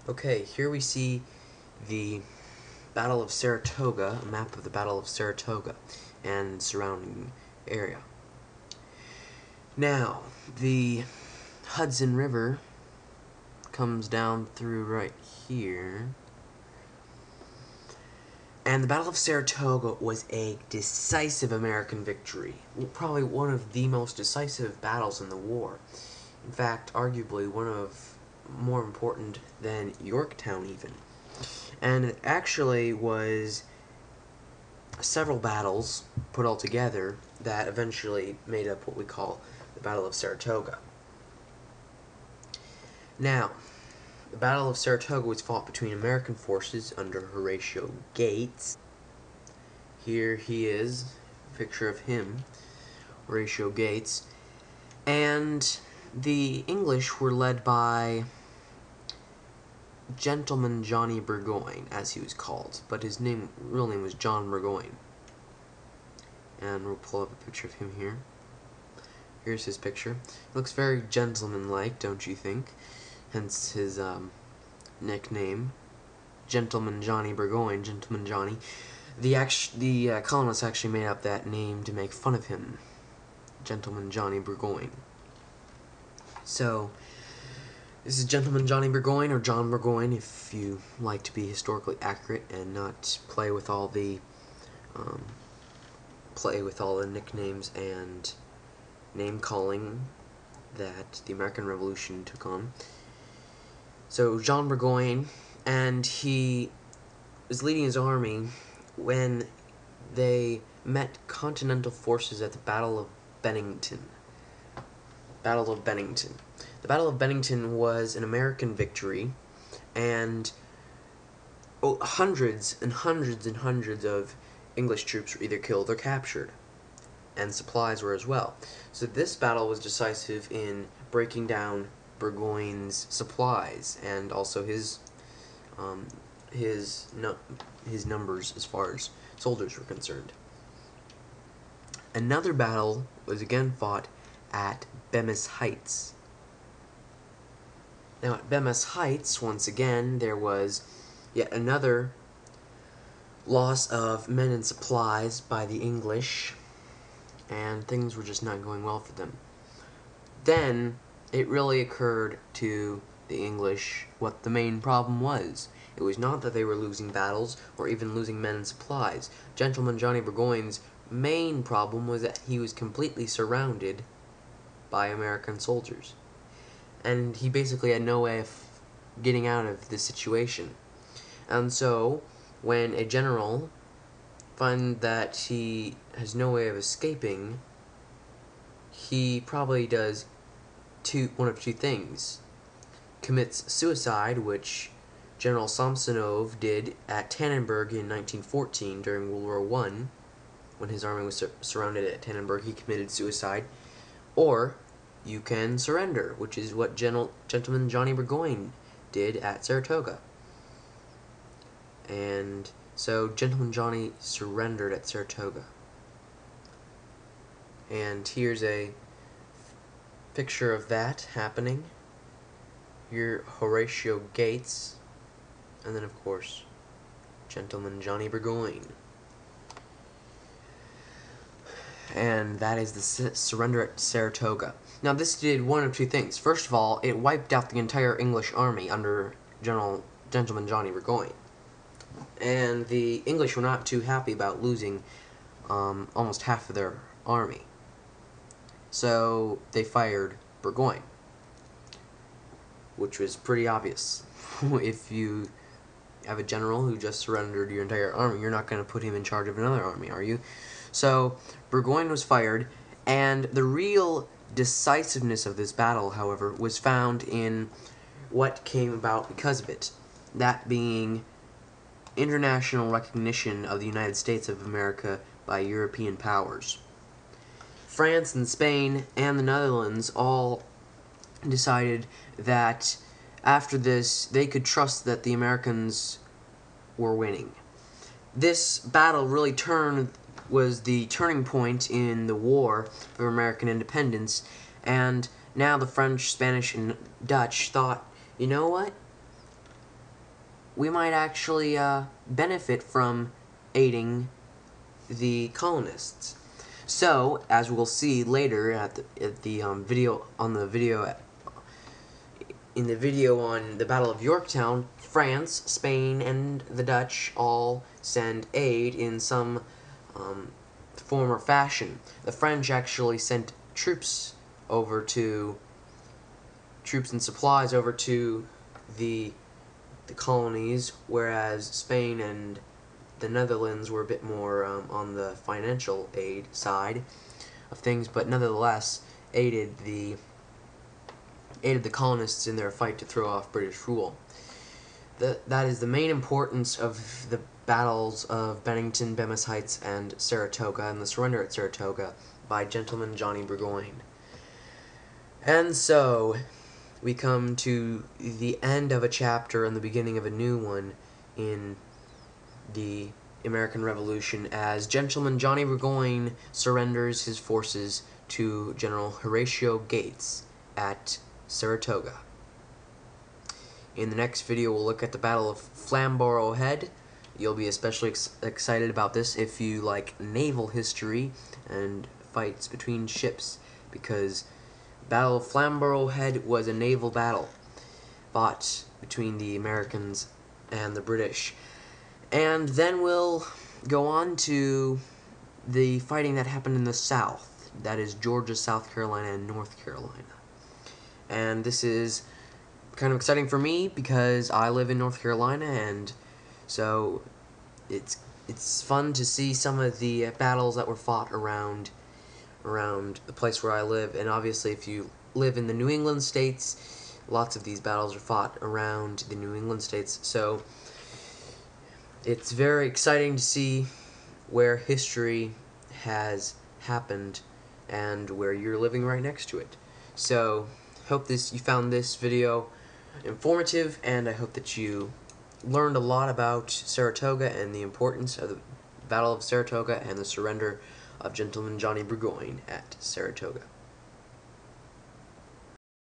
Okay, here we see the Battle of Saratoga, a map of the Battle of Saratoga and surrounding area. Now, the Hudson River comes down through right here. And the Battle of Saratoga was a decisive American victory. Probably one of the most decisive battles in the war. In fact, arguably one of more important than Yorktown even. And it actually was several battles put all together that eventually made up what we call the Battle of Saratoga. Now, the Battle of Saratoga was fought between American forces under Horatio Gates. Here he is, a picture of him, Horatio Gates. And the English were led by Gentleman Johnny Burgoyne, as he was called, but his real name was John Burgoyne. And we'll pull up a picture of him here. Here's his picture. He looks very gentleman-like, don't you think? Hence his nickname, Gentleman Johnny Burgoyne, Gentleman Johnny. The colonists actually made up that name to make fun of him, Gentleman Johnny Burgoyne. So, this is Gentleman Johnny Burgoyne, or John Burgoyne, if you like to be historically accurate and not play with all the nicknames and name-calling that the American Revolution took on. So, John Burgoyne, and he was leading his army when they met Continental forces at the Battle of Bennington. Battle of Bennington. The Battle of Bennington was an American victory, and hundreds and hundreds and hundreds of English troops were either killed or captured, and supplies were as well. So this battle was decisive in breaking down Burgoyne's supplies and also his numbers as far as soldiers were concerned. Another battle was again fought at Bemis Heights. Now at Bemis Heights, once again, there was yet another loss of men and supplies by the English, and things were just not going well for them. Then it really occurred to the English what the main problem was. It was not that they were losing battles or even losing men and supplies. Gentleman Johnny Burgoyne's main problem was that he was completely surrounded by American soldiers, and he basically had no way of getting out of this situation. And so when a general finds that he has no way of escaping, he probably does one of two things: commits suicide, which General Samsonov did at Tannenberg in 1914 during World War I. When his army was surrounded at Tannenberg, he committed suicide. Or you can surrender, which is what Gentleman Johnny Burgoyne did at Saratoga. And so Gentleman Johnny surrendered at Saratoga. And here's a picture of that happening. Here, Horatio Gates, and then of course, Gentleman Johnny Burgoyne. And that is the surrender at Saratoga. Now this did one of two things. First of all, it wiped out the entire English army under Gentleman Johnny Burgoyne. And the English were not too happy about losing almost half of their army. So they fired Burgoyne, which was pretty obvious. If you have a general who just surrendered your entire army, you're not going to put him in charge of another army, are you? So Burgoyne was fired, and the real decisiveness of this battle, however, was found in what came about because of it. That being international recognition of the United States of America by European powers. France and Spain and the Netherlands all decided that after this they could trust that the Americans were winning. This battle really was the turning point in the war for American independence, and now the French, Spanish, and Dutch thought, you know what? we might actually benefit from aiding the colonists. So, as we'll see later in the video on the Battle of Yorktown, France, Spain, and the Dutch all send aid in some form or fashion. The French actually sent troops and supplies over to the colonies, whereas Spain and the Netherlands were a bit more on the financial aid side of things, but nonetheless aided the colonists in their fight to throw off British rule. That is the main importance of the battles of Bennington, Bemis Heights, and Saratoga, and the surrender at Saratoga by Gentleman Johnny Burgoyne. And so, we come to the end of a chapter and the beginning of a new one in the American Revolution, as Gentleman Johnny Burgoyne surrenders his forces to General Horatio Gates at Saratoga. In the next video, we'll look at the Battle of Flamborough Head. You'll be especially excited about this if you like naval history and fights between ships, because Battle of Flamborough Head was a naval battle fought between the Americans and the British. And then we'll go on to the fighting that happened in the South, that is Georgia, South Carolina, and North Carolina. And this is kind of exciting for me because I live in North Carolina, and so it's fun to see some of the battles that were fought around the place where I live. And obviously, if you live in the New England states, lots of these battles are fought around the New England states. So it's very exciting to see where history has happened and where you're living right next to it. So hope you found this video informative, and I hope that you learned a lot about Saratoga and the importance of the Battle of Saratoga and the surrender of Gentleman Johnny Burgoyne at Saratoga.